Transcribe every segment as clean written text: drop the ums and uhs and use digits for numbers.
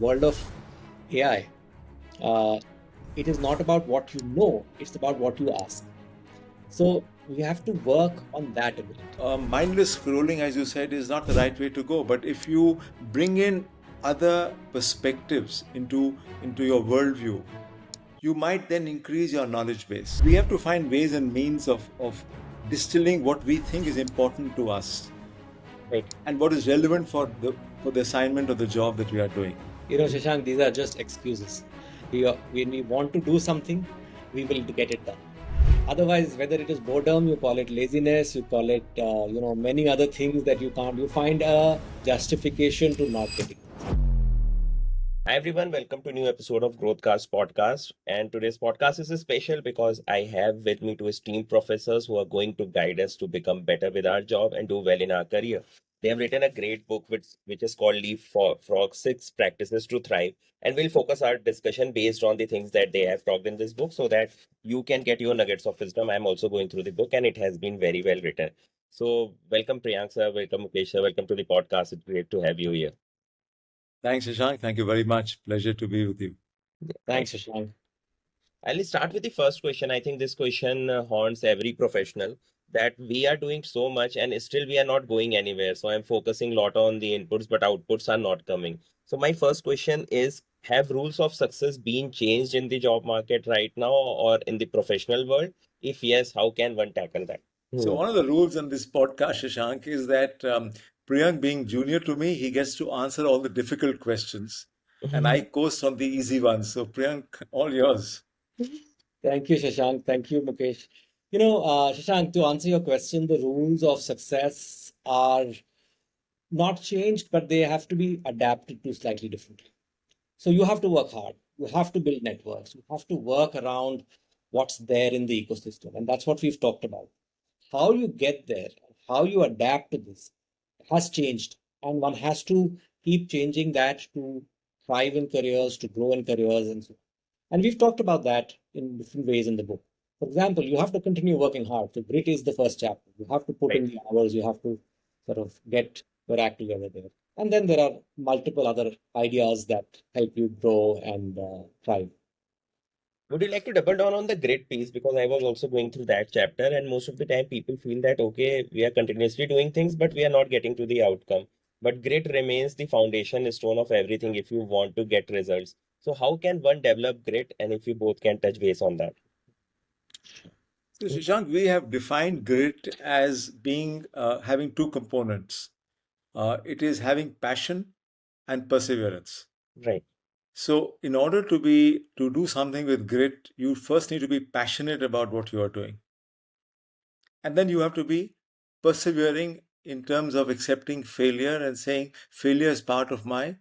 world of AI, uh, it is not about what you know, it's about what you ask. So we have to work on that ability. Mindless scrolling, as you said, is not the right way to go. But if you bring in other perspectives into your worldview, you might then increase your knowledge base. We have to find ways and means of distilling what we think is important to us, Right. and what is relevant for the assignment or the job that we are doing. Shashank, these are just excuses. When we want to do something, we will get it done. Otherwise, whether it is boredom, you call it laziness, you call it, many other things that you can't, you find a justification to not getting it. Hi everyone, welcome to a new episode of Growthcast podcast. And today's podcast is special because I have with me two esteemed professors who are going to guide us to become better with our job and do well in our career. They have written a great book which is called Leap Frog 6 Practices to Thrive. And we'll focus our discussion based on the things that they have talked in this book so that you can get your nuggets of wisdom. I'm also going through the book and it has been very well written. So welcome Priyank sir, welcome Mukesh sir, welcome to the podcast. It's great to have you here. Thanks, Shashank. Thank you very much. Pleasure to be with you. Thanks, Shashank. I'll start with the first question. I think this question haunts every professional that we are doing so much and still we are not going anywhere. So I'm focusing a lot on the inputs, but outputs are not coming. So my first question is, have rules of success been changed in the job market right now or in the professional world? If yes, how can one tackle that? So one of the rules on this podcast, Shashank, is that Priyank being junior to me, he gets to answer all the difficult questions, and I coast on the easy ones. So Priyank, all yours. Thank you, Shashank. Thank you, Mukesh. Shashank, to answer your question, the rules of success are not changed, but they have to be adapted to slightly differently. So you have to work hard. You have to build networks. You have to work around what's there in the ecosystem. And that's what we've talked about. How you get there, how you adapt to this has changed. And one has to keep changing that to thrive in careers, to grow in careers, and so on. And we've talked about that in different ways in the book. For example, you have to continue working hard. So grit is the first chapter. You have to put in the hours. You have to sort of get your act together there. And then there are multiple other ideas that help you grow and thrive. Would you like to double down on the grit piece? Because I was also going through that chapter, and most of the time people feel that, okay, we are continuously doing things, but we are not getting to the outcome. But grit remains the foundation stone of everything if you want to get results. So, how can one develop grit? And if you both can touch base on that. So Shashank, we have defined grit as being having two components. It is having passion and perseverance. Right. So in order to do something with grit, you first need to be passionate about what you are doing. And then you have to be persevering in terms of accepting failure and saying failure is part of my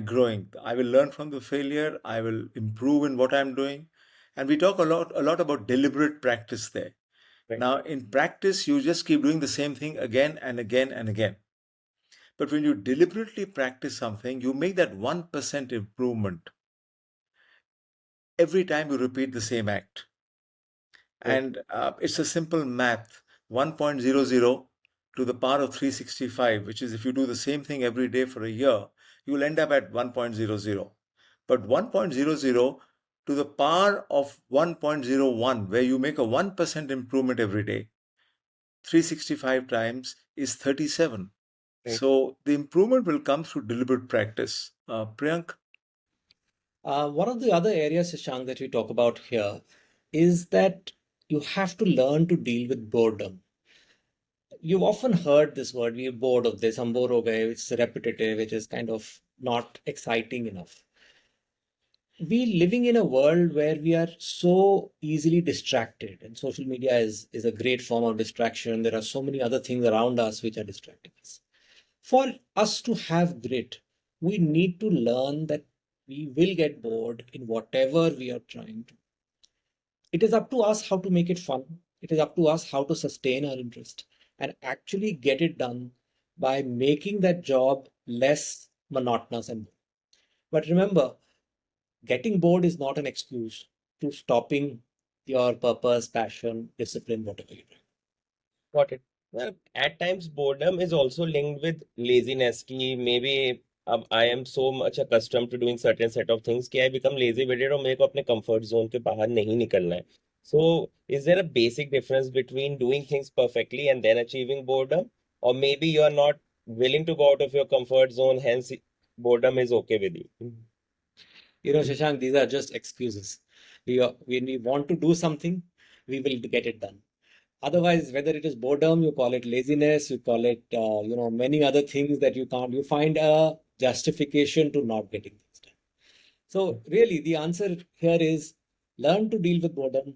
growing. I will learn from the failure. I will improve in what I'm doing. And we talk a lot about deliberate practice there. Right. Now, in practice, you just keep doing the same thing again and again and again. But when you deliberately practice something, you make that 1% improvement every time you repeat the same act. Right. And it's a simple math, 1.00 to the power of 365, which is if you do the same thing every day for a year, you will end up at 1.00. But 1.00 to the power of 1.01, where you make a 1% improvement every day, 365 times is 37. Right. So the improvement will come through deliberate practice. Priyank? One of the other areas, Shashank, that we talk about here is that you have to learn to deal with boredom. You've often heard this word, we're bored of this, hum bore ho gaye, it's repetitive, it is kind of not exciting enough. We living in a world where we are so easily distracted, and social media is a great form of distraction. There are so many other things around us which are distracting us. For us to have grit, we need to learn that we will get bored in whatever we are trying to. It is up to us how to make it fun. It is up to us how to sustain our interest and actually get it done by making that job less monotonous and boring. But remember, getting bored is not an excuse to stopping your purpose, passion, discipline, whatever you do. Got it. Well, at times boredom is also linked with laziness. Ki maybe अब I am so much accustomed to doing certain set of things कि I become lazy with it और मेरे को अपने comfort zone के बाहर नहीं निकलना है. So, is there a basic difference between doing things perfectly and then achieving boredom? Or maybe you are not willing to go out of your comfort zone, hence boredom is okay with you. Shashank, these are just excuses. When we want to do something, we will get it done. Otherwise, whether it is boredom, you call it laziness, you call it, many other things that you can't, you find a justification to not getting things done. So, really, the answer here is learn to deal with boredom,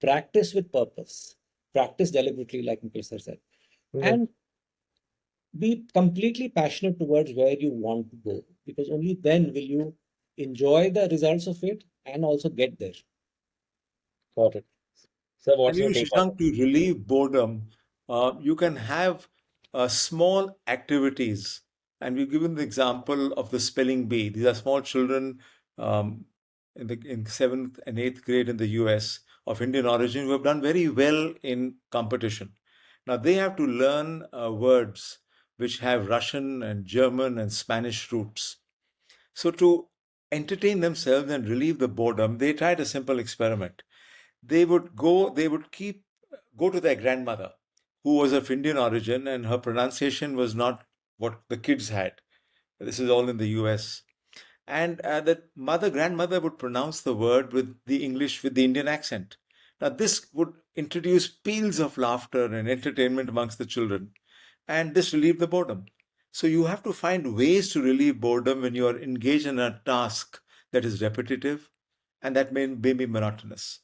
practice with purpose, practice deliberately, like Mukesh sir said, and be completely passionate towards where you want to go, because only then will you enjoy the results of it and also get there. Got it. Sir, And what's your you, take on Shashank, to relieve boredom, you can have small activities. And we've given the example of the spelling bee. These are small children um, in seventh and eighth grade in the US of Indian origin who have done very well in competition. Now they have to learn words which have Russian and German and Spanish roots. So to entertain themselves and relieve the boredom, they tried a simple experiment. They would go to their grandmother, who was of Indian origin, and her pronunciation was not what the kids had. This is all in the US. And the grandmother would pronounce the word with the English, with the Indian accent. Now, this would introduce peals of laughter and entertainment amongst the children, and this relieved the boredom. So, you have to find ways to relieve boredom when you are engaged in a task that is repetitive and that may be monotonous.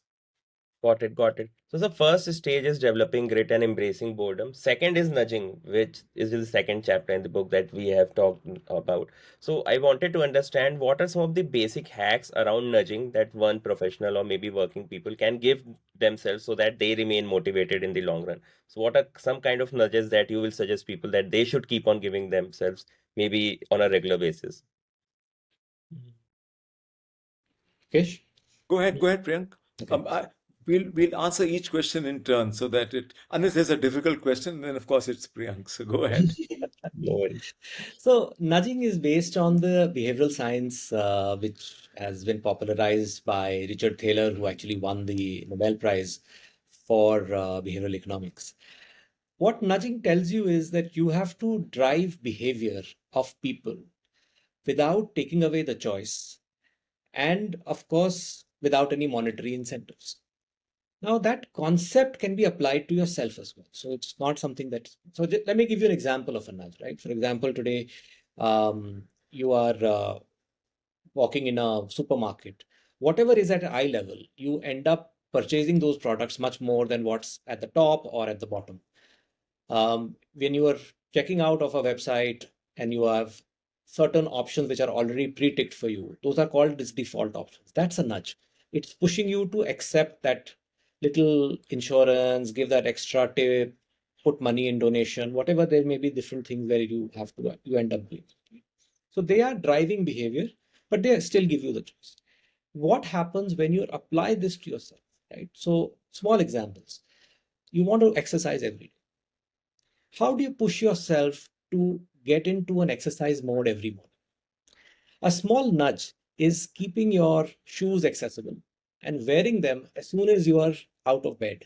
Got it, got it. So the first stage is developing grit and embracing boredom. Second is nudging, which is the second chapter in the book that we have talked about. So I wanted to understand what are some of the basic hacks around nudging that one professional or maybe working people can give themselves so that they remain motivated in the long run. So what are some kind of nudges that you will suggest people that they should keep on giving themselves maybe on a regular basis? Mukesh? Go ahead, Priyank. Okay. We'll answer each question in turn so that unless there's a difficult question, then of course it's Priyank. So go ahead. No worries. So, nudging is based on the behavioral science, which has been popularized by Richard Thaler, who actually won the Nobel Prize for behavioral economics. What nudging tells you is that you have to drive behavior of people without taking away the choice, and of course, without any monetary incentives. Now, that concept can be applied to yourself as well. So it's not something that. So let me give you an example of a nudge, right? For example, today you are walking in a supermarket. Whatever is at eye level, you end up purchasing those products much more than what's at the top or at the bottom. When you are checking out of a website and you have certain options which are already pre-ticked for you, those are called as default options. That's a nudge. It's pushing you to accept that little insurance, give that extra tip, put money in donation, whatever. There may be different things where you end up doing. So they are driving behavior, but they still give you the choice. What happens when you apply this to yourself, right? So small examples. You want to exercise every day. How do you push yourself to get into an exercise mode every morning? A small nudge is keeping your shoes accessible and wearing them as soon as you are out of bed,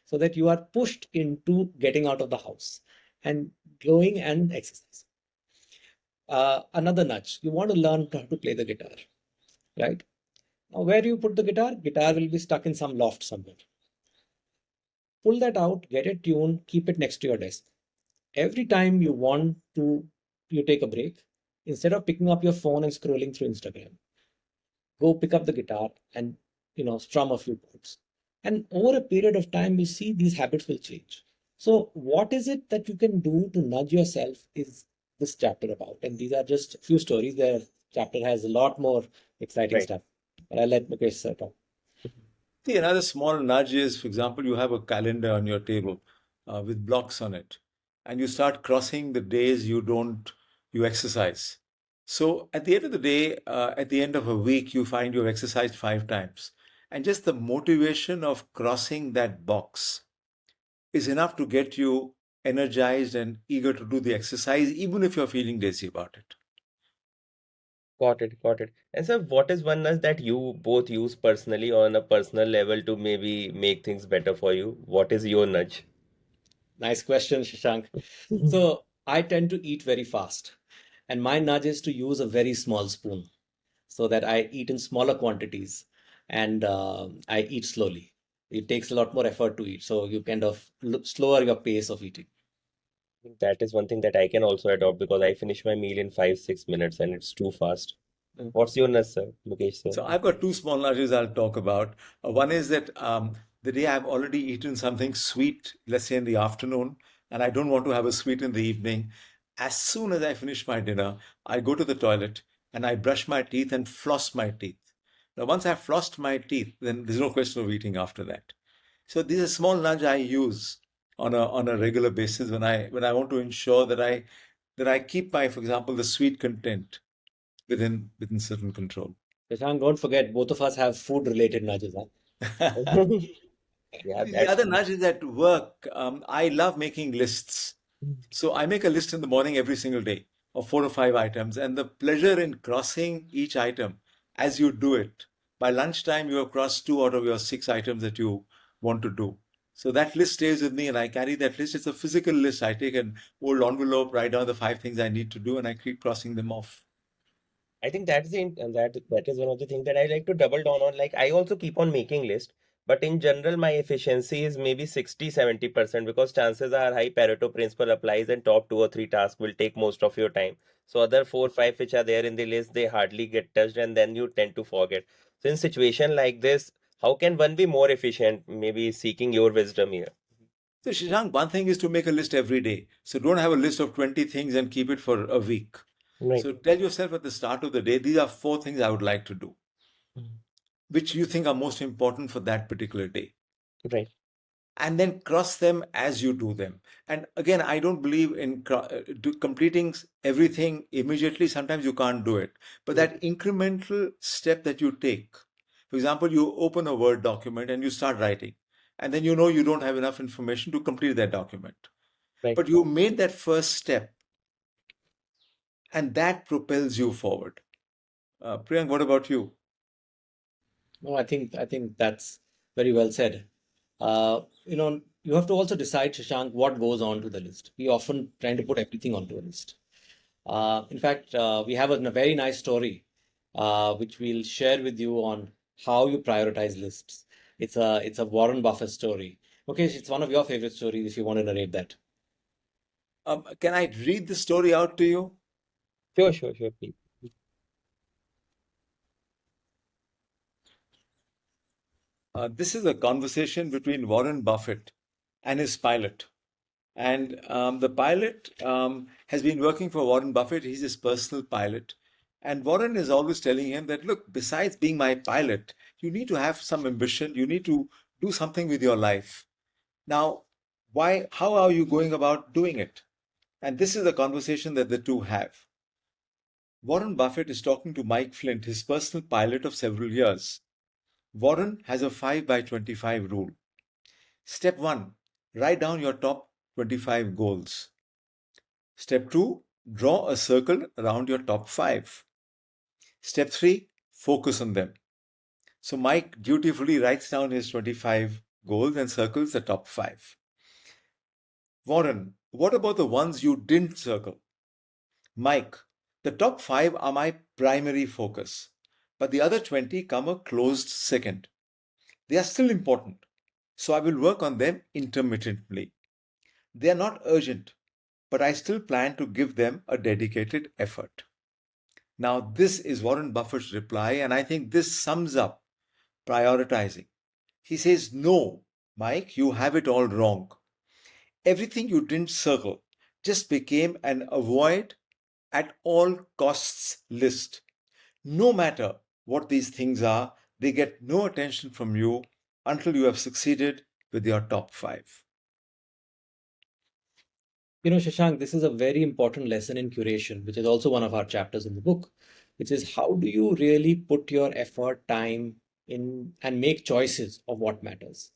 so that you are pushed into getting out of the house and going and exercise. Another nudge, you want to learn how to play the guitar, right? Now, where you put the guitar will be stuck in some loft somewhere. Pull that out, get it tuned, keep it next to your desk. Every time you take a break, instead of picking up your phone and scrolling through Instagram, go pick up the guitar and strum a few chords. And over a period of time, you see these habits will change. So, what is it that you can do to nudge yourself is this chapter about. And these are just a few stories. The chapter has a lot more exciting Right. stuff. But I'll let Mukesh sir talk. See, another small nudge is, for example, you have a calendar on your table with blocks on it, and you start crossing the days you exercise. So at the end of the day, at the end of a week, you find you've exercised 5 times, and just the motivation of crossing that box is enough to get you energized and eager to do the exercise, even if you're feeling lazy about it. Got it, got it. And sir, what is one nudge that you both use personally on a personal level to maybe make things better for you? What is your nudge? Nice question, Shashank. So I tend to eat very fast, and my nudge is to use a very small spoon so that I eat in smaller quantities and I eat slowly. It takes a lot more effort to eat, so you kind of slower your pace of eating. That is one thing that I can also adopt because I finish my meal in 5, 6 minutes and it's too fast. Mm. What's your nudge, sir? Mukesh, sir? So I've got two small nudges I'll talk about. One is that the day I've already eaten something sweet, let's say in the afternoon, and I don't want to have a sweet in the evening, as soon as I finish my dinner, I go to the toilet and I brush my teeth and floss my teeth. Now, once I've flossed my teeth, then there's no question of eating after that. So these are small nudge I use on a regular basis when I want to ensure that I keep my, for example, the sweet content within certain control. Shashank, don't forget, both of us have food-related nudges, huh? Yeah, The that's other nudge is at work. I love making lists. So I make a list in the morning every single day of 4 or 5 items, and the pleasure in crossing each item as you do it. By lunchtime, you have crossed 2 out of your 6 items that you want to do. So that list stays with me, and I carry that list. It's a physical list. I take an old envelope, write down the 5 things I need to do, and I keep crossing them off. I think that's that is one of the things that I like to double down on. Like I also keep on making list, but in general my efficiency is maybe 60-70% because chances are high Pareto principle applies and top 2 or 3 tasks will take most of your time. So other 4 5 which are there in the list, they hardly get touched and then you tend to forget. So in situation like this, how can one be more efficient? Maybe seeking your wisdom here. So, Shashank, one thing is to make a list every day. So don't have a list of 20 things and keep it for a week. Right. So tell yourself at the start of the day, these are 4 things I would like to do, which you think are most important for that particular day. Right. And then cross them as you do them. And again, I don't believe in completing everything immediately. Sometimes you can't do it. But that incremental step that you take, for example, you open a Word document and you start writing, and then you know you don't have enough information to complete that document. Right. But you made that first step, and that propels you forward. Priyank, what about you? No, I think that's very well said. You have to also decide, Shashank, what goes on to the list. We often trying to put everything onto a list. In fact, we have a very nice story, which we'll share with you on how you prioritize lists. It's a Warren Buffett story. Okay, it's one of your favorite stories if you want to narrate that. Can I read the story out to you? Sure, sure, sure, please. This is a conversation between Warren Buffett and his pilot. And the pilot has been working for Warren Buffett. He's his personal pilot. And Warren is always telling him that, look, besides being my pilot, you need to have some ambition. You need to do something with your life. Now, how are you going about doing it? And this is the conversation that the two have. Warren Buffett is talking to Mike Flint, his personal pilot of several years. Warren has a 5 by 25 rule. Step 1, write down your top 25 goals. Step 2, draw a circle around your top 5. Step 3, focus on them. So Mike dutifully writes down his 25 goals and circles the top 5. Warren, what about the ones you didn't circle? Mike, the top 5 are my primary focus, but the other 20 come a close second. They are still important, so I will work on them intermittently. They are not urgent, but I still plan to give them a dedicated effort. Now, this is Warren Buffett's reply, and I think this sums up prioritizing. He says, no, Mike, you have it all wrong. Everything you didn't circle just became an avoid at all costs list. No matter what these things are, they get no attention from you until you have succeeded with your top 5. Shashank, this is a very important lesson in curation, which is also one of our chapters in the book, which is how do you really put your effort, time in and make choices of what matters.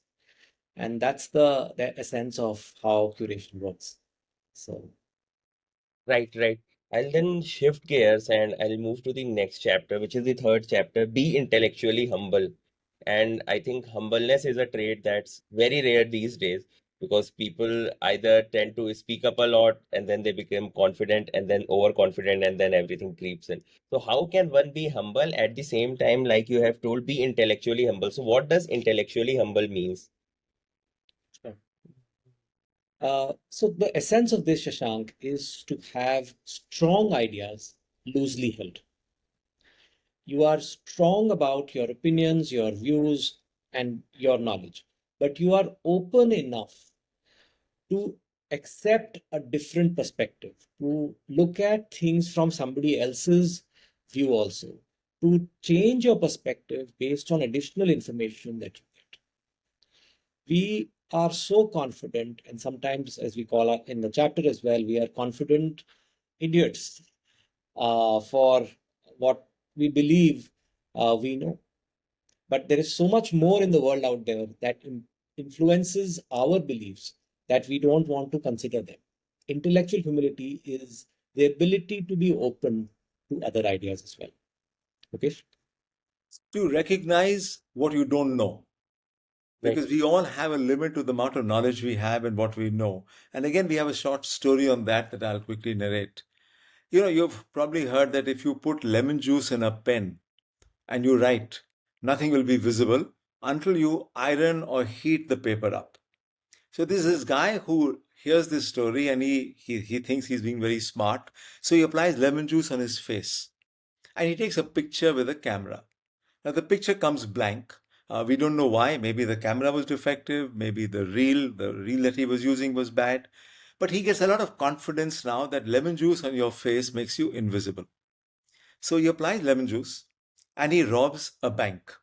And that's the essence of how curation works. So, Right, right. I'll then shift gears and I'll move to the next chapter, which is the third chapter, be intellectually humble. And I think humbleness is a trait that's very rare these days because people either tend to speak up a lot and then they become confident and then overconfident and then everything creeps in. So, how can one be humble at the same time, like you have told, be intellectually humble? So, what does intellectually humble means? Sure. So the essence of this, Shashank, is to have strong ideas loosely held. You are strong about your opinions, your views, and your knowledge, but you are open enough to accept a different perspective, to look at things from somebody else's view also, to change your perspective based on additional information that you get. We are so confident, and sometimes, as we call it in the chapter as well, we are confident idiots for what we believe we know. But there is so much more in the world out there that influences our beliefs that we don't want to consider them. Intellectual humility is the ability to be open to other ideas as well. Okay. To recognize what you don't know. Right. Because we all have a limit to the amount of knowledge we have and what we know. And again, we have a short story on that that I'll quickly narrate. You know, you've probably heard that if you put lemon juice in a pen and you write, nothing will be visible until you iron or heat the paper up. So this is this guy who hears this story and he thinks he's being very smart. So he applies lemon juice on his face and he takes a picture with a camera. Now the picture comes blank. We don't know why. Maybe the camera was defective. Maybe the reel that he was using was bad. But he gets a lot of confidence now that lemon juice on your face makes you invisible. So he applies lemon juice and he robs a bank.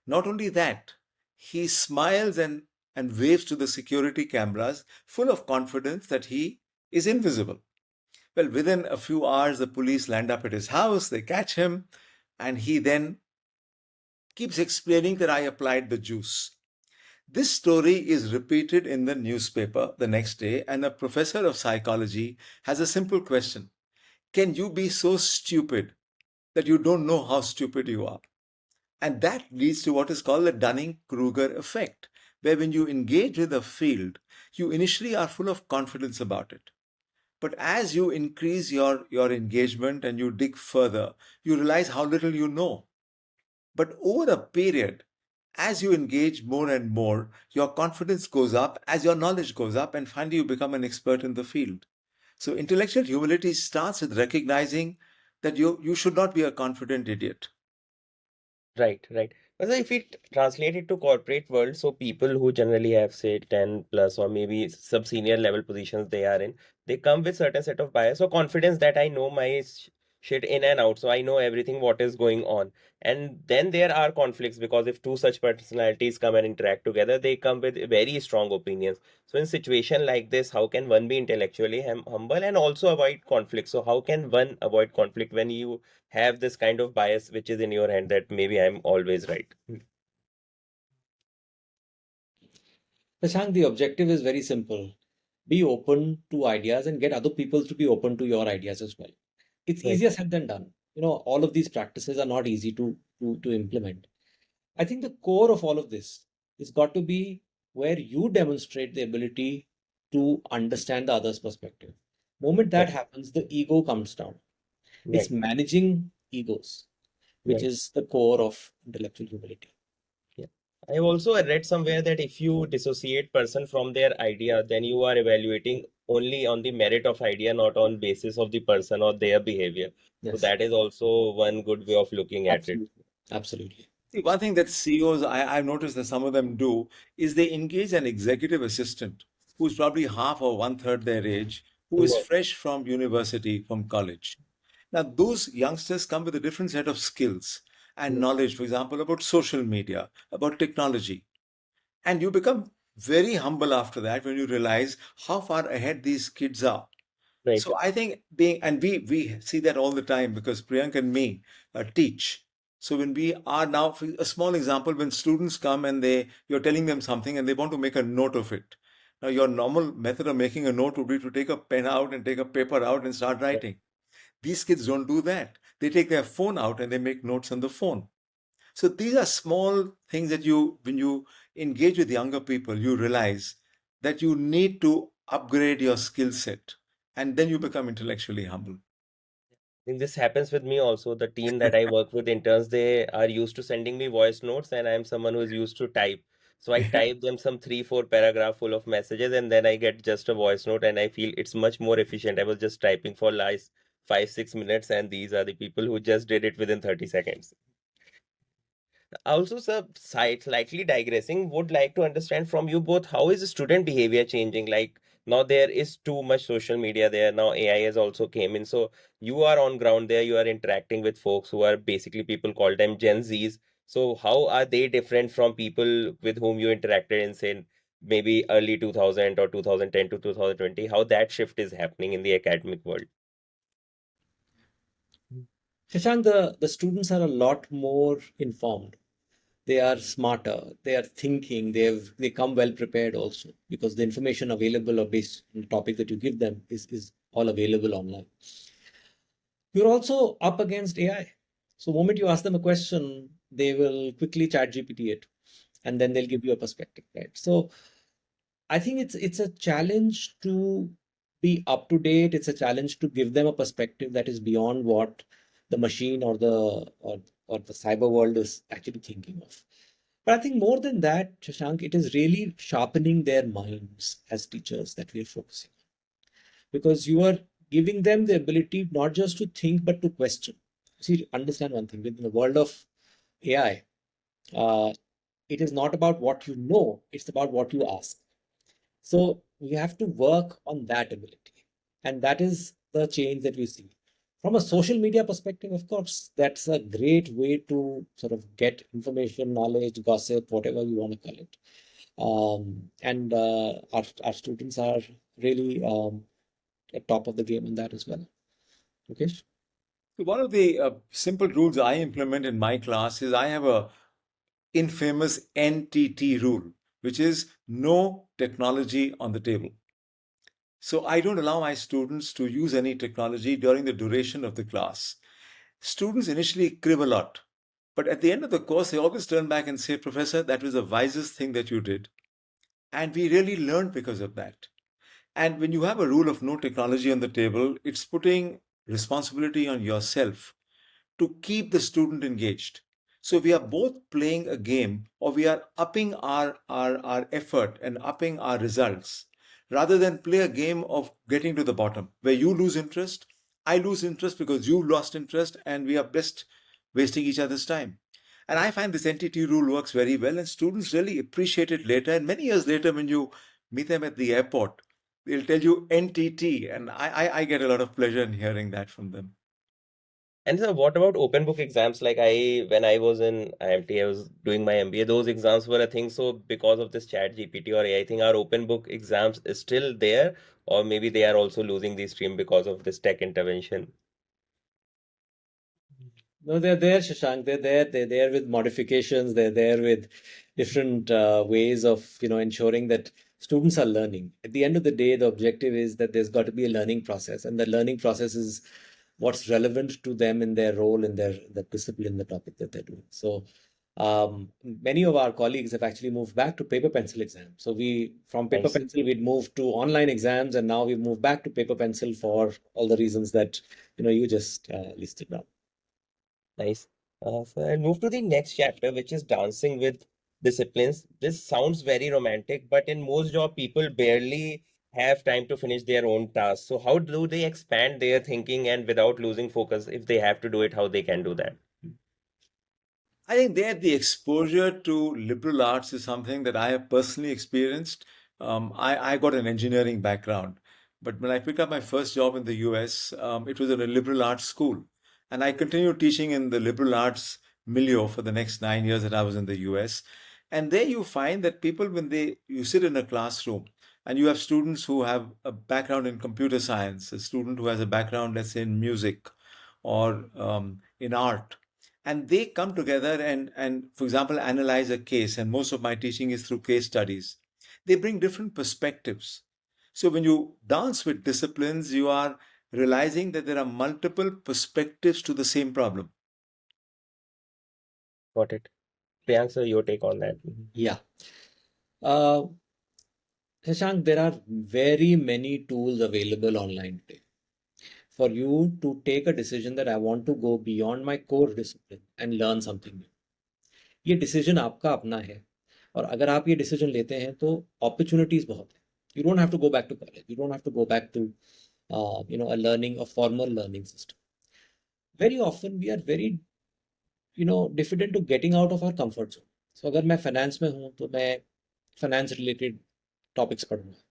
Not only that, he smiles and waves to the security cameras, full of confidence that he is invisible. Well, within a few hours, the police land up at his house, they catch him, and he then keeps explaining that I applied the juice. This story is repeated in the newspaper the next day, and a professor of psychology has a simple question. Can you be so stupid that you don't know how stupid you are? And that leads to what is called the Dunning-Kruger effect, where when you engage with a field, you initially are full of confidence about it. But as you increase your engagement and you dig further, you realize how little you know. But over a period, as you engage more and more, your confidence goes up as your knowledge goes up, and finally you become an expert in the field. So intellectual humility starts with recognizing that you should not be a confident idiot. Right, right. But if we translate it to corporate world, so people who generally have say 10 plus or maybe sub senior level positions they are in, they come with certain set of bias or confidence that I know my shit in and out, so I know everything what is going on. And then there are conflicts because if two such personalities come and interact together, they come with very strong opinions. So in situation like this, how can one be intellectually humble and also avoid conflict? So how can one avoid conflict when you have this kind of bias which is in your hand that maybe I'm always right? Shashank, the objective is very simple. Be open to ideas and get other people to be open to your ideas as well. It's Right. easier said than done. All of these practices are not easy to implement. I think the core of all of this is got to be where you demonstrate the ability to understand the other's perspective. Moment that Right. happens, the ego comes down. It's Right. managing egos, which Right. is the core of intellectual humility. Yeah. I have also read somewhere that if you dissociate person from their idea, then you are evaluating only on the merit of idea, not on basis of the person or their behavior. So Yes, that is also one good way of looking at it. absolutely. Absolutely. See, one thing that CEOs, I've noticed that some of them do, is they engage an executive assistant who's probably half or one third their age, who is Right. fresh from university, from college. Now, those youngsters come with a different set of skills and Right. knowledge, for example, about social media, about technology. And you become very humble after that when you realize how far ahead these kids are. Right. So I think and we see that all the time because Priyank and me teach. So when we are now, for a small example, when students come and you're telling them something and they want to make a note of it. Now your normal method of making a note would be to take a pen out and take a paper out and start Right. writing. These kids don't do that. They take their phone out and they make notes on the phone. So these are small things that when you engage with younger people, you realize that you need to upgrade your skill set, and then you become intellectually humble. think this happens with me also. The team that I work with, interns, they are used to sending me voice notes, and I'm someone who is used to type. So I Yeah. type them some 3, 4 paragraph full of messages, and then I get just a voice note, and I feel it's much more efficient. I was just typing for last 5, 6 minutes, and these are the people who just did it within 30 seconds. Also, sir, slightly digressing, would like to understand from you both, how is student behavior changing? Like now there is too much social media there. Now AI has also came in. So you are on ground there, you are interacting with folks who are basically, people call them Gen Zs. So how are they different from people with whom you interacted in, say, maybe early 2000 or 2010 to 2020? How that shift is happening in the academic world? Shashank, the students are a lot more informed. They are smarter. They are thinking. They come well prepared also, because the information available or based on the topic that you give them is all available online. You're also up against AI. So the moment you ask them a question, they will quickly chat GPT it, and then they'll give you a perspective, right? So I think it's a challenge to be up to date. It's a challenge to give them a perspective that is beyond what the machine or the cyber world is actually thinking of. But I think more than that, Shashank, it is really sharpening their minds as teachers that we are focusing on, because you are giving them the ability not just to think but to question. See, understand one thing: within the world of AI, uh, it is not about what you know; it's about what you ask. So we have to work on that ability. And that is the change that we see. From a social media perspective, of course, that's a great way to sort of get information, knowledge, gossip, whatever you want to call it. And our students are really at top of the game in that as well. Okay. So one of the simple rules I implement in my class is I have a infamous NTT rule, which is no technology on the table. So I don't allow my students to use any technology during the duration of the class. Students initially crib a lot, but at the end of the course, they always turn back and say, Professor, that was the wisest thing that you did. And we really learned because of that. And when you have a rule of no technology on the table, it's putting responsibility on yourself to keep the student engaged. So we are both playing a game, or we are upping our effort and upping our results, rather than play a game of getting to the bottom where you lose interest, I lose interest because you lost interest, and we are best wasting each other's time. And I find this NTT rule works very well, and students really appreciate it later. And many years later, when you meet them at the airport, they'll tell you NTT, and I get a lot of pleasure in hearing that from them. And so what about open book exams? Like when I was in IMT, I was doing my MBA, those exams were a thing. So because of this chat GPT or AI thing, our open book exams is still there, or maybe they are also losing the stream because of this tech intervention. No, they're there, Shashank. They're there. They're there with modifications. They're there with different ways of, ensuring that students are learning. At the end of the day, the objective is that there's got to be a learning process, and the learning process is what's relevant to them in their role, in the discipline, the topic that they're doing. So, many of our colleagues have actually moved back to paper pencil exams. So from paper Nice. pencil, we'd moved to online exams, and now we've moved back to paper pencil for all the reasons that you just listed now. Nice. So I'll move to the next chapter, which is dancing with disciplines. This sounds very romantic, but in most job, people barely have time to finish their own tasks. So how do they expand their thinking and without losing focus? If they have to do it, how they can do that? I think there the exposure to liberal arts is something that I have personally experienced. I got an engineering background, but when I picked up my first job in the US, it was in a liberal arts school. And I continued teaching in the liberal arts milieu for the next 9 years that I was in the US. And there you find that people, when you sit in a classroom and you have students who have a background in computer science, a student who has a background, let's say, in music or in art, and they come together and for example analyze a case, and most of my teaching is through case studies. They bring different perspectives. So when you dance with disciplines, you are realizing that there are multiple perspectives to the same problem. Got it. Priyank, sir, your take on that? Yeah. Uh, Shashank, there are very many tools available online today for you to take a decision that I want to go beyond my core discipline and learn something new. ये decision आपका अपना है और अगर आप ये decision लेते हैं तो अपॉर्चुनिटीज बहुत है. You don't have to go back to college. You don't have to go back to a formal learning system. Very often we are very diffident to getting out of our comfort zone. So अगर मैं finance में हूँ तो मैं finance related topics पढ़ूंगा.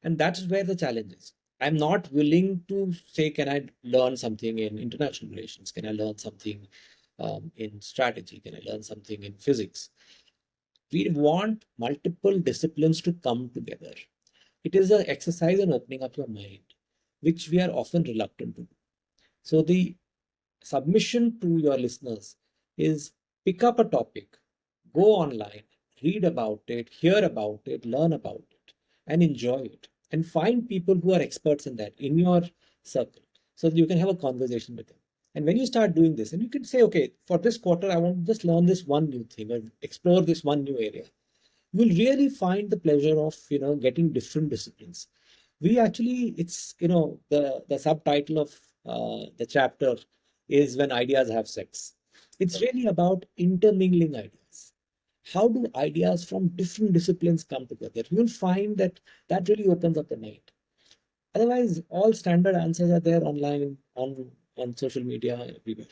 And that's where the challenge is. I'm not willing to say, can I learn something in international relations? Can I learn something in strategy? Can I learn something in physics? We want multiple disciplines to come together. It is an exercise in opening up your mind, which we are often reluctant to do. So the submission to your listeners is pick up a topic, go online, read about it, hear about it, learn about it, and enjoy it. And find people who are experts in that in your circle so that you can have a conversation with them. And when you start doing this, and you can say, okay, for this quarter, I want to just learn this one new thing or explore this one new area. You'll really find the pleasure of getting different disciplines. We actually, it's the subtitle of the chapter is When Ideas Have Sex. It's really about intermingling ideas. How do ideas from different disciplines come together? You'll find that that really opens up the mind. Otherwise, all standard answers are there online, on social media, everywhere.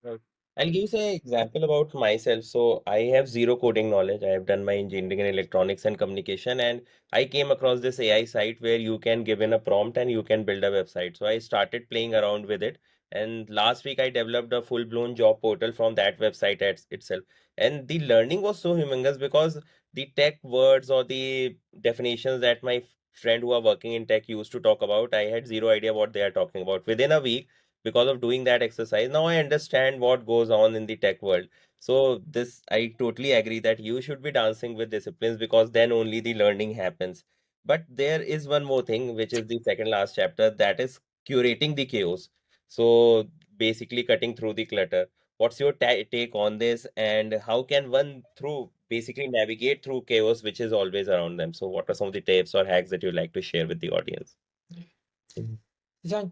Right. I'll give you an example about myself. So I have zero coding knowledge. I have done my engineering in electronics and communication, and I came across this AI site where you can give in a prompt and you can build a website. So I started playing around with it. And last week I developed a full-blown job portal from that website itself. And the learning was so humongous because the tech words or the definitions that my friend who are working in tech used to talk about, I had zero idea what they are talking about. Within a week, because of doing that exercise, now I understand what goes on in the tech world. So this, I totally agree that you should be dancing with disciplines because then only the learning happens. But there is one more thing, which is the second last chapter, that is curating the chaos. So basically cutting through the clutter. What's your take on this, and how can one through basically navigate through chaos which is always around them? So what are some of the tips or hacks that you'd like to share with the audience?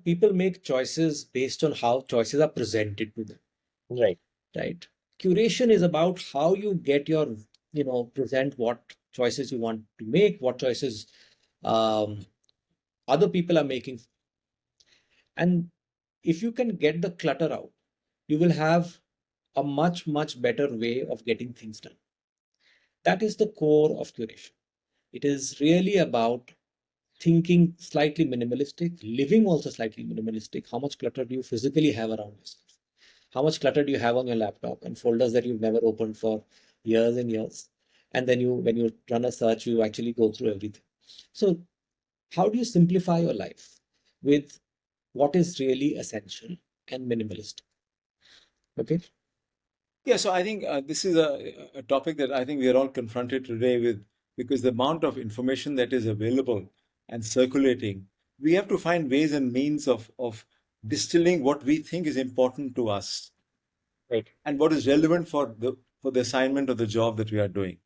People make choices based on how choices are presented to them. Right. Right. Curation is about how you get your, present what choices you want to make, what choices other people are making. And if you can get the clutter out, you will have a much, much better way of getting things done. That is the core of curation. It is really about thinking slightly minimalistic, living also slightly minimalistic. How much clutter do you physically have around yourself? How much clutter do you have on your laptop and folders that you've never opened for years and years? And then when you run a search, you actually go through everything. So how do you simplify your life with what is really essential and minimalistic? Okay. Yeah, so I think this is a topic that I think we are all confronted today with, because the amount of information that is available and circulating, we have to find ways and means of distilling what we think is important to us. Right. And what is relevant for the assignment or the job that we are doing.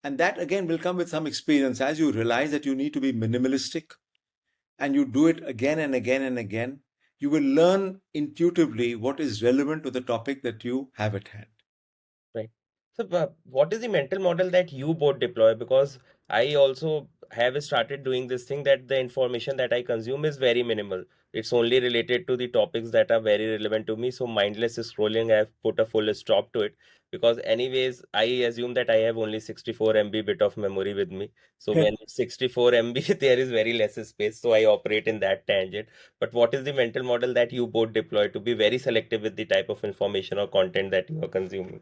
And that again will come with some experience. As you realize that you need to be minimalistic and you do it again and again and again, you will learn intuitively what is relevant to the topic that you have at hand. Right. So, what is the mental model that you both deploy? Because I also have started doing this thing that the information that I consume is very minimal. It's only related to the topics that are very relevant to me. So, mindless scrolling, I have put a full stop to it because, anyways, I assume that I have only 64 MB bit of memory with me. So, when it's 64 MB, there is very less space. So, I operate in that tangent. But what is the mental model that you both deploy to be very selective with the type of information or content that you are consuming?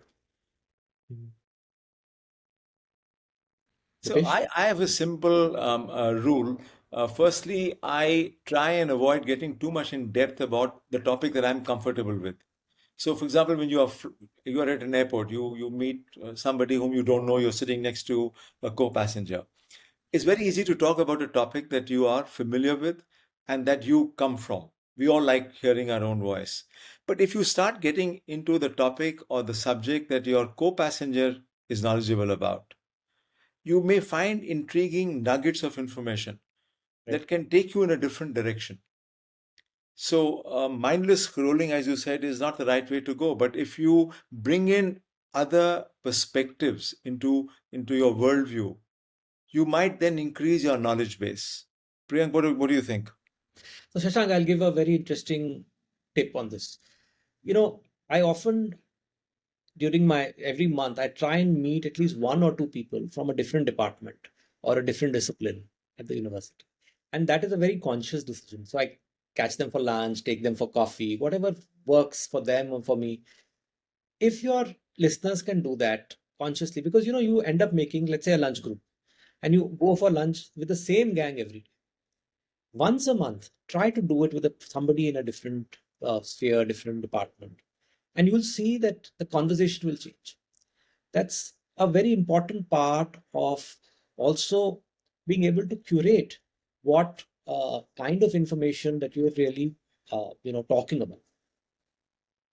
So I have a simple rule. Firstly, I try and avoid getting too much in depth about the topic that I'm comfortable with. So, for example, when you are at an airport, you meet somebody whom you don't know, you're sitting next to a co-passenger. It's very easy to talk about a topic that you are familiar with, and that you come from. We all like hearing our own voice. But if you start getting into the topic or the subject that your co passenger is knowledgeable about, you may find intriguing nuggets of information Right. that can take you in a different direction. So, mindless scrolling, as you said, is not the right way to go. But if you bring in other perspectives into your worldview, you might then increase your knowledge base. Priyank, what do you think? So, Shashank, I'll give a very interesting tip on this. I often, during my every month, I try and meet at least one or two people from a different department or a different discipline at the university. And that is a very conscious decision. So, I catch them for lunch, take them for coffee, whatever works for them or for me. If your listeners can do that consciously, because you end up making, let's say, a lunch group, and you go for lunch with the same gang every day. Once a month, try to do it with somebody in a different sphere, different department, and you'll see that the conversation will change. That's a very important part of also being able to curate what kind of information that you're really talking about.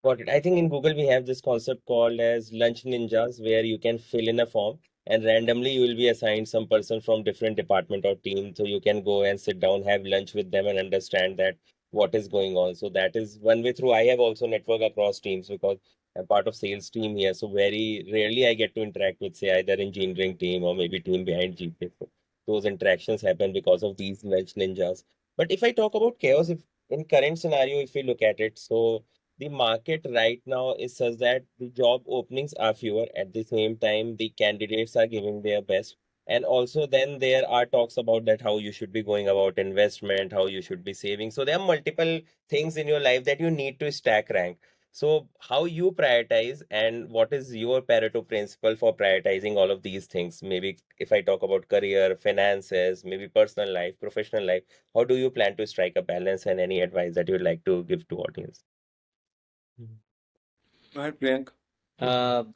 Got it. I think in Google we have this concept called as lunch ninjas, where you can fill in a form and randomly you will be assigned some person from different department or team. So you can go and sit down, have lunch with them and understand that what is going on. So that is one way through. I have also network across teams because I'm part of sales team here. So very rarely I get to interact with, say, either engineering team or maybe team behind GP. So those interactions happen because of these lunch ninjas. But if I talk about chaos, if in current scenario, if we look at it, so the market right now is such that the job openings are fewer. At the same time, the candidates are giving their best. And also, then there are talks about that how you should be going about investment, how you should be saving. So there are multiple things in your life that you need to stack rank. So how you prioritize and what is your Pareto principle for prioritizing all of these things? Maybe if I talk about career, finances, maybe personal life, professional life, how do you plan to strike a balance and any advice that you'd like to give to audience? Go ahead, Priyank.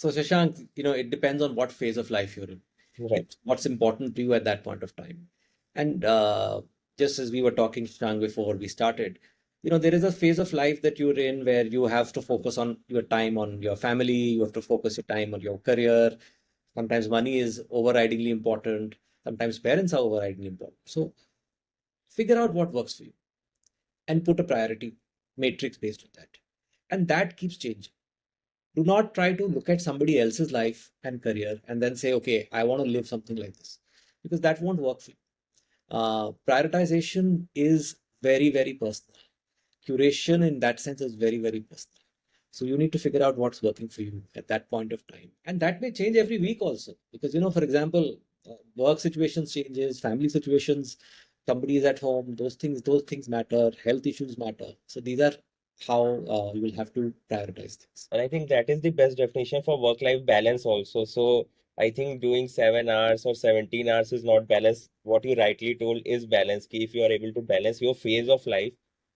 So Shashank, it depends on what phase of life you're in. Right. What's important to you at that point of time. And just as we were talking, Shashank, before we started, there is a phase of life that you're in where you have to focus on your time on your family, you have to focus your time on your career. Sometimes money is overridingly important. Sometimes parents are overridingly important. So figure out what works for you and put a priority matrix based on that. And that keeps changing. Do not try to look at somebody else's life and career and then say, okay, I want to live something like this, because that won't work for you. Prioritization is very, very personal. Curation in that sense is very, very personal. So you need to figure out what's working for you at that point of time. And that may change every week also, because, for example, work situations changes, family situations, somebody is at home, those things matter, health issues matter. So these are how you will have to prioritize things. And I think that is the best definition for work-life balance also. So I think doing 7 hours or 17 hours is not balance. What you rightly told is balance. Ki if you are able to balance your phase of life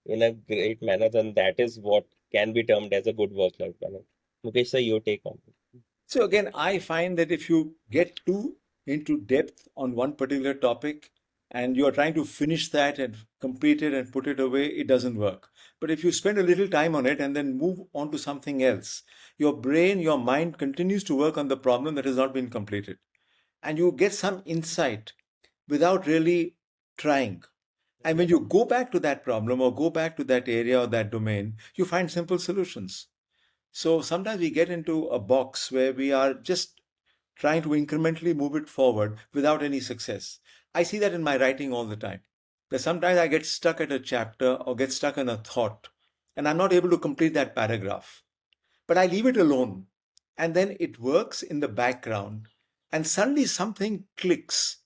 in a great manner, then that is what can be termed as a good work-life balance. Mukesh, sir, your take on it. So again, I find that if you get too into depth on one particular topic and you are trying to finish that and complete it and put it away, it doesn't work. But if you spend a little time on it and then move on to something else, your brain, your mind continues to work on the problem that has not been completed. And you get some insight without really trying. And when you go back to that problem or go back to that area or that domain, you find simple solutions. So sometimes we get into a box where we are just trying to incrementally move it forward without any success. I see that in my writing all the time. That sometimes I get stuck at a chapter or get stuck in a thought and I'm not able to complete that paragraph. But I leave it alone and then it works in the background and suddenly something clicks.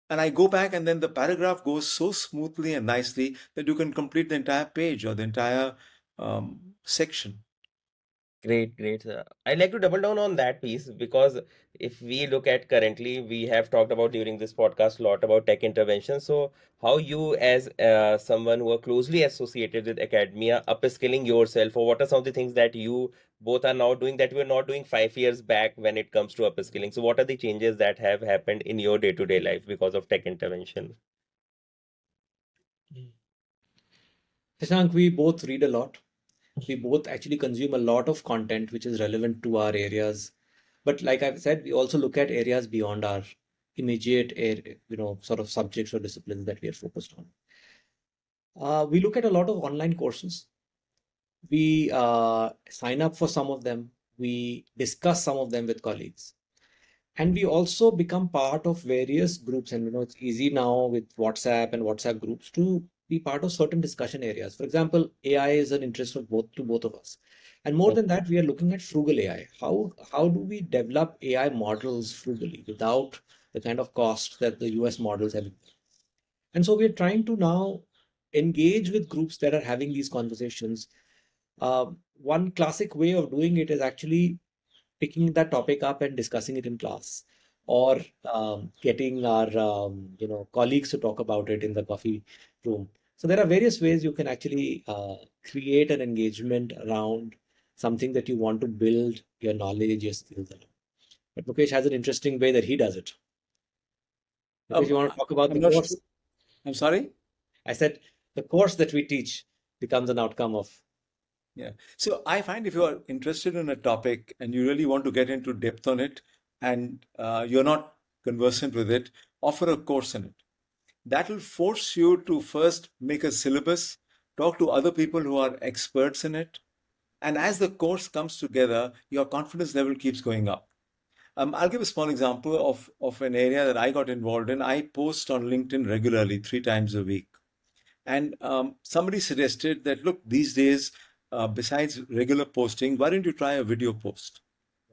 And I go back and then the paragraph goes so smoothly and nicely that you can complete the entire page or the entire section. Great, great. I'd like to double down on that piece because if we look at currently, we have talked about during this podcast a lot about tech intervention. So, how you, as someone who are closely associated with academia, upskilling yourself, or what are some of the things that you both are now doing that you were not doing 5 years back when it comes to upskilling? So, what are the changes that have happened in your day-to-day life because of tech intervention? Shashank, we both read a lot. We both actually consume a lot of content which is relevant to our areas. But like I've said, we also look at areas beyond our immediate, sort of subjects or disciplines that we are focused on. We look at a lot of online courses. We sign up for some of them. We discuss some of them with colleagues. And we also become part of various groups. And it's easy now with WhatsApp and WhatsApp groups to be part of certain discussion areas. For example, AI is an interest of both of us. And more than that, we are looking at frugal AI. How do we develop AI models frugally without the kind of cost that the US models have? And so we're trying to now engage with groups that are having these conversations. One classic way of doing it is actually picking that topic up and discussing it in class, or getting our colleagues to talk about it in the coffee room. So there are various ways you can actually create an engagement around something that you want to build your knowledge, your skills around. But Mukesh has an interesting way that he does it. Mukesh, you want to talk about I'm the not course? sure. I'm sorry? I said the course that we teach becomes an outcome of. Yeah. So I find if you are interested in a topic and you really want to get into depth on it and you're not conversant with it, offer a course in it. That will force you to first make a syllabus, talk to other people who are experts in it. And as the course comes together, your confidence level keeps going up. I'll give a small example of an area that I got involved in. I post on LinkedIn regularly, 3 times a week. And somebody suggested that, look, these days, besides regular posting, why don't you try a video post?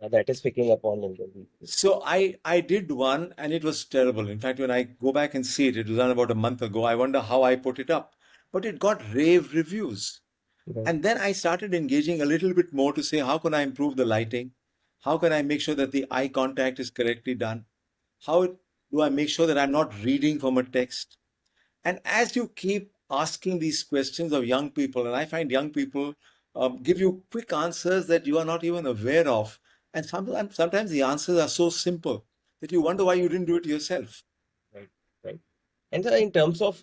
That is picking up on LinkedIn. So I did one and it was terrible. In fact, when I go back and see it, it was done about a month ago. I wonder how I put it up. But it got rave reviews. Right. And then I started engaging a little bit more to say, how can I improve the lighting? How can I make sure that the eye contact is correctly done? How do I make sure that I'm not reading from a text? And as you keep asking these questions of young people, and I find young people give you quick answers that you are not even aware of. And sometimes the answers are so simple that you wonder why you didn't do it yourself. Right, right. And so in terms of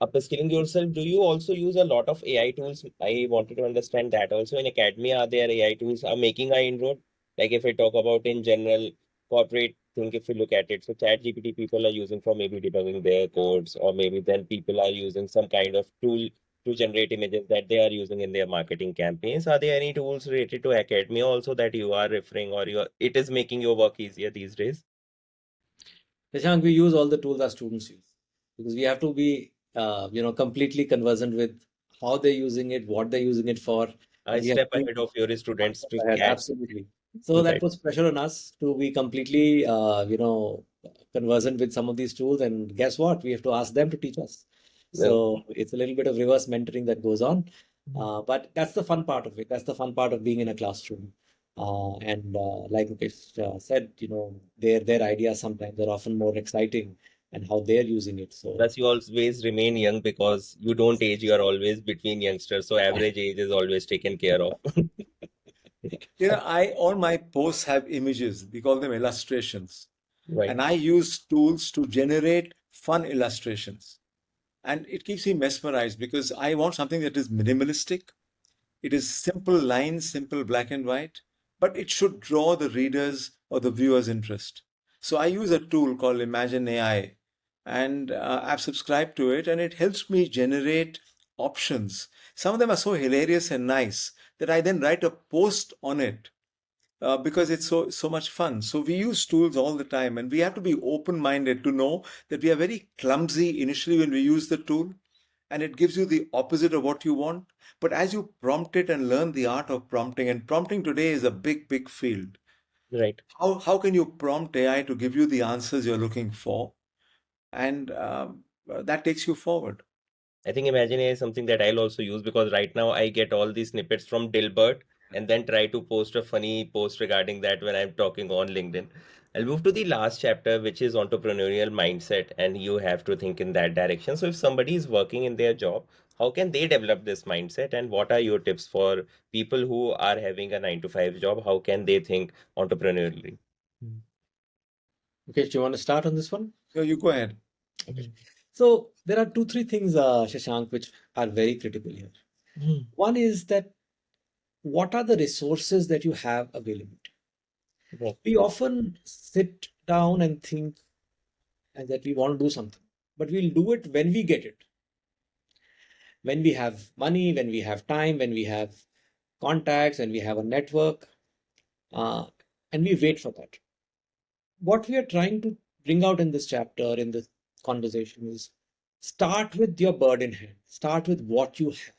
upskilling yourself, do you also use a lot of AI tools? I wanted to understand that also. In academia, are there AI tools are making an inroad? Like if I talk about in general corporate thing, if you look at it, so ChatGPT people are using for maybe debugging their codes, or maybe then people are using some kind of tool to generate images that they are using in their marketing campaigns. Are there any tools related to academia also that you are referring, or it is making your work easier these days? Shashank, we use all the tools our students use because we have to be, completely conversant with how they're using it, what they're using it for. A And we have step to be ahead of your one students step to ahead. catch. Absolutely. So that Right. puts pressure on us to be completely, conversant with some of these tools. And guess what? We have to ask them to teach us. So it's a little bit of reverse mentoring that goes on. But that's the fun part of it. That's the fun part of being in a classroom. And like Mukesh said, their ideas sometimes are often more exciting and how they're using it. So Plus, you always remain young because you don't age, you are always between youngsters. So, average age is always taken care of. All my posts have images. We call them illustrations. Right. And I use tools to generate fun illustrations. And it keeps me mesmerized because I want something that is minimalistic. It is simple lines, simple black and white, but it should draw the reader's or the viewer's interest. So I use a tool called Imagine AI, and I've subscribed to it, and it helps me generate options. Some of them are so hilarious and nice that I then write a post on it because it's so much fun. So we use tools all the time, and we have to be open-minded to know that we are very clumsy initially when we use the tool, and it gives you the opposite of what you want. But as you prompt it and learn the art of prompting, and prompting today is a big field. Right. How can you prompt AI to give you the answers you're looking for, and that takes you forward. I think Imagine AI is something that I'll also use because right now I get all these snippets from Dilbert and then try to post a funny post regarding that when I'm talking on LinkedIn. I'll move to the last chapter, which is entrepreneurial mindset, and you have to think in that direction. So, if somebody is working in their job, how can they develop this mindset? And what are your tips for people who are having a 9 to 5 job? How can they think entrepreneurially? Okay, do you want to start on this one? No, you go ahead. Okay. So there are two, three things, Shashank, which are very critical here. One is that what are the resources that you have available? Right. We often sit down and think that we want to do something, but we'll do it when we get it. When we have money, when we have time, when we have contacts, when we have a network, uh, and we wait for that. What we are trying to bring out in this chapter, in this conversation, is start with your bird in hand. Start with what you have.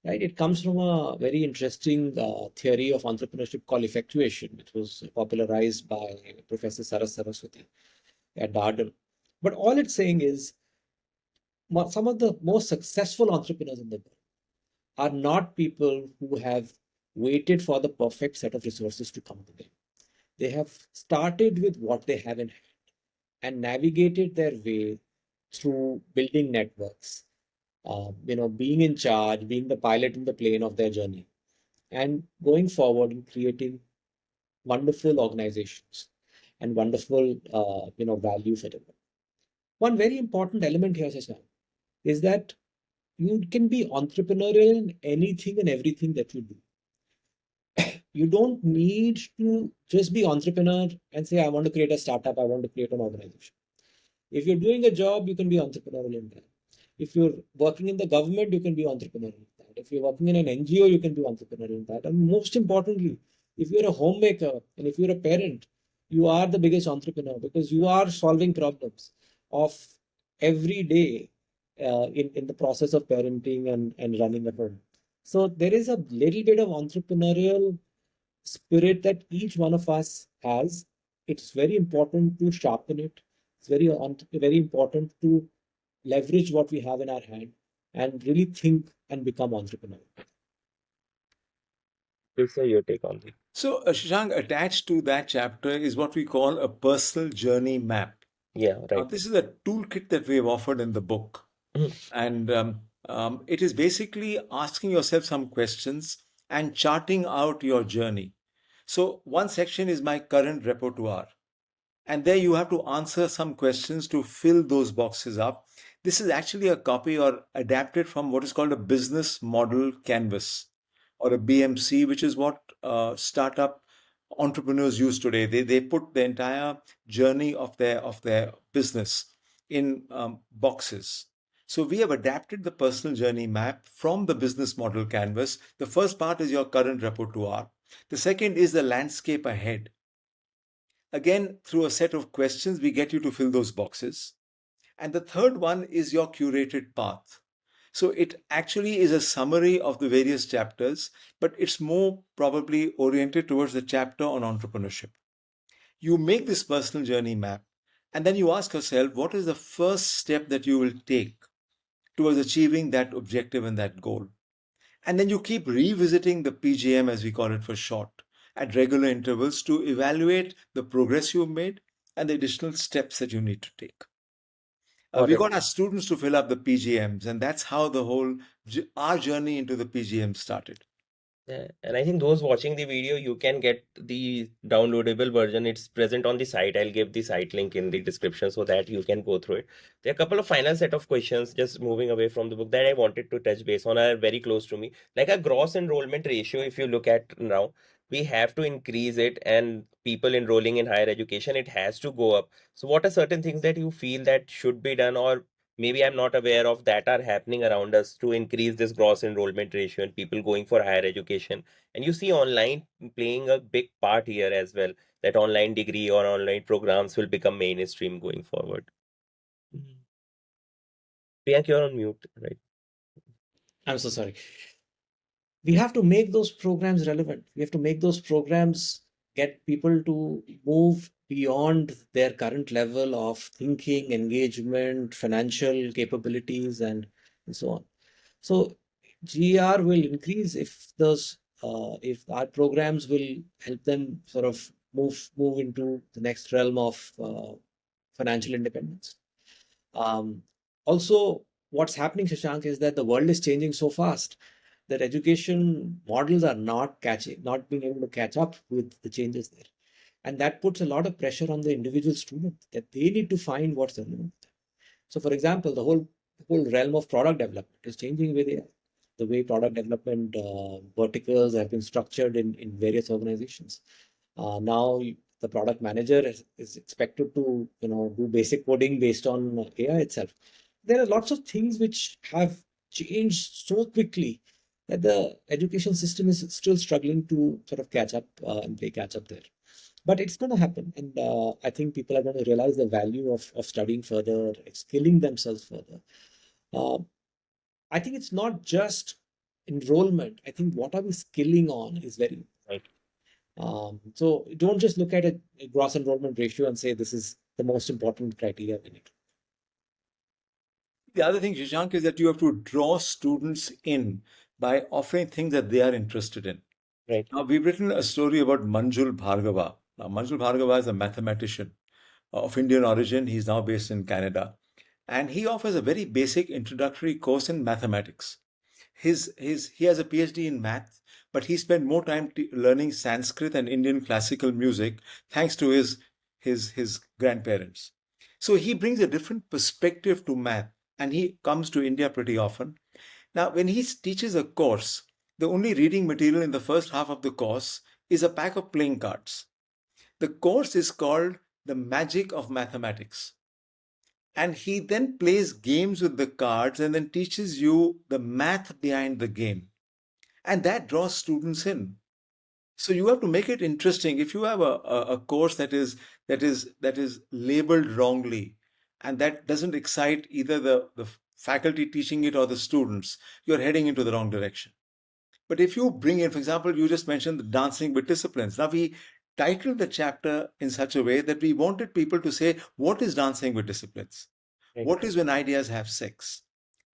Right? It comes from a very interesting theory of entrepreneurship called effectuation, which was popularized by Professor Saras Saraswati at Darden. But all it's saying is some of the most successful entrepreneurs in the world are not people who have waited for the perfect set of resources to come to them. They have started with what they have in hand and navigated their way through building networks, being in charge, being the pilot in the plane of their journey, and going forward and creating wonderful organizations and wonderful, value for them. One very important element here, Shashank, is that you can be entrepreneurial in anything and everything that you do. You don't need to just be entrepreneur and say, I want to create a startup, I want to create an organization. If you're doing a job, you can be entrepreneurial in that. If you're working in the government, you can be entrepreneurial in that. If you're working in an NGO, you can be entrepreneurial in that. And most importantly, if you're a homemaker and if you're a parent, you are the biggest entrepreneur because you are solving problems of every day in the process of parenting and running a home. So there is a little bit of entrepreneurial spirit that each one of us has. It's very important to sharpen it. It's very important to leverage what we have in our hand and really think and become entrepreneur. Please say your take on this. So, Shashank, attached to that chapter is what we call a personal journey map. Yeah, Now, right. this is a toolkit that we have offered in the book. And it is basically asking yourself some questions and charting out your journey. So, one section is my current repertoire. And there you have to answer some questions to fill those boxes up. This is actually a copy or adapted from what is called a business model canvas or a BMC, which is what startup entrepreneurs use today. They put the entire journey of their business in boxes. So we have adapted the personal journey map from the business model canvas. The first part is your current repertoire. The second is the landscape ahead. Again, through a set of questions, we get you to fill those boxes. And the third one is your curated path. So it actually is a summary of the various chapters, but it's more probably oriented towards the chapter on entrepreneurship. You make this personal journey map, and then you ask yourself, what is the first step that you will take towards achieving that objective and that goal? And then you keep revisiting the PJM, as we call it for short, at regular intervals to evaluate the progress you've made and the additional steps that you need to take. Got We it. got our students to fill up the PGMs, and that's how the whole our journey into the PGM started. Yeah, and I think those watching the video, you can get the downloadable version. It's present on the site. I'll give the site link in the description so that you can go through it. There are a couple of final set of questions, just moving away from the book, that I wanted to touch base on, are very close to me. Like a gross enrollment ratio, if you look at now, we have to increase it, and people enrolling in higher education, it has to go up. So what are certain things that you feel that should be done, or maybe I'm not aware of, that are happening around us to increase this gross enrollment ratio and people going for higher education? And you see online playing a big part here as well, that online degree or online programs will become mainstream going forward. Priyank, you're on mute, right? I'm so sorry. We have to make those programs relevant. We have to make those programs get people to move beyond their current level of thinking, engagement, financial capabilities, and so on. So GR will increase if our programs will help them sort of move into the next realm of financial independence. Also, what's happening, Shashank, is that the world is changing so fast that education models are not being able to catch up with the changes there. And that puts a lot of pressure on the individual student that they need to find what's relevant. So, for example, the whole realm of product development is changing with AI. The way product development verticals have been structured in various organizations. Now the product manager is expected to do basic coding based on AI itself. There are lots of things which have changed so quickly that the education system is still struggling to sort of catch up and play catch up there. But it's going to happen, and I think people are going to realize the value of studying further, skilling themselves further. Uh, I think it's not just enrollment. I think what are we skilling on is very Right. so don't just look at a gross enrollment ratio and say this is the most important criteria we need. The other thing, Shashank, is that you have to draw students in by offering things that they are interested in. Right. Now, we've written a story about Manjul Bhargava. Now, Manjul Bhargava is a mathematician of Indian origin. He's now based in Canada. And he offers a very basic introductory course in mathematics. He has a PhD in math, but he spent more time learning Sanskrit and Indian classical music thanks to his grandparents. So he brings a different perspective to math, and he comes to India pretty often. Now, when he teaches a course, the only reading material in the first half of the course is a pack of playing cards. The course is called The Magic of Mathematics. And he then plays games with the cards and then teaches you the math behind the game. And that draws students in. So you have to make it interesting. If you have a course that is labeled wrongly and that doesn't excite either the faculty teaching it or the students, you're heading into the wrong direction. But if you bring in, for example, you just mentioned the dancing with disciplines. Now we titled the chapter in such a way that we wanted people to say, what is dancing with disciplines? Right. What is when ideas have sex?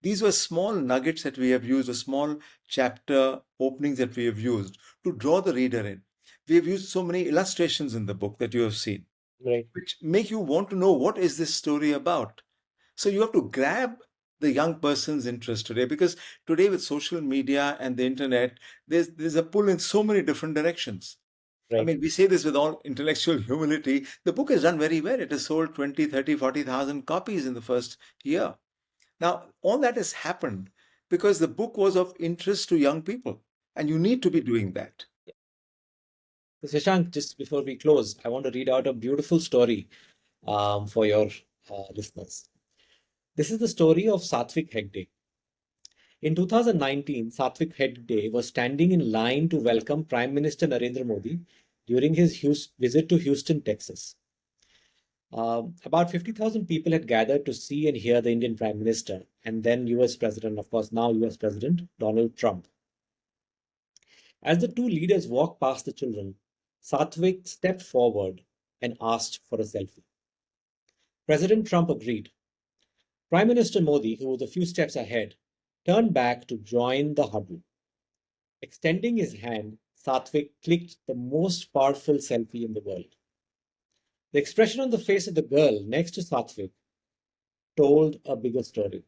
These were small nuggets that we have used, or small chapter openings that we have used to draw the reader in. We have used so many illustrations in the book that you have seen, Right. which make you want to know what is this story about. So you have to grab the young person's interest today, because today with social media and the internet, there's a pull in so many different directions. I Right. mean, we say this with all intellectual humility. The book has done very well. It has sold 20, 30, 40,000 copies in the first year. Now, all that has happened because the book was of interest to young people, and you need to be doing that. So Shashank, just before we close, I want to read out a beautiful story for your listeners. This is the story of Satvik Hegde. In 2019, Satvik Hegde was standing in line to welcome Prime Minister Narendra Modi during his visit to Houston, Texas. About 50,000 people had gathered to see and hear the Indian Prime Minister and then US President, of course, now US President Donald Trump. As the two leaders walked past the children, Satvik stepped forward and asked for a selfie. President Trump agreed. Prime Minister Modi, who was a few steps ahead, turned back to join the huddle. Extending his hand, Satvik clicked the most powerful selfie in the world. The expression on the face of the girl next to Satvik told a bigger story.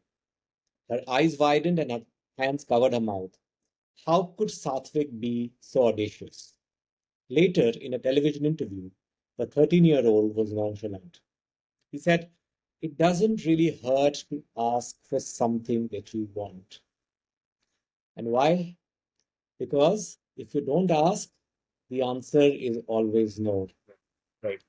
Her eyes widened and her hands covered her mouth. How could Satvik be so audacious? Later, in a television interview, the 13-year-old was nonchalant. He said, "It doesn't really hurt to ask for something that you want." And why? Because if you don't ask, the answer is always no. Right.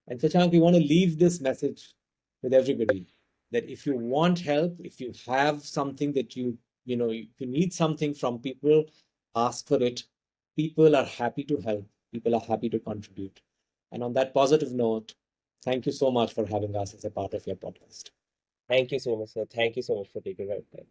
And Shashank, we want to leave this message with everybody that if you want help, if you have something that if you need something from people, ask for it. People are happy to help. People are happy to contribute. And on that positive note, thank you so much for having us as a part of your podcast. Thank you so much, sir. Thank you so much for taking our time.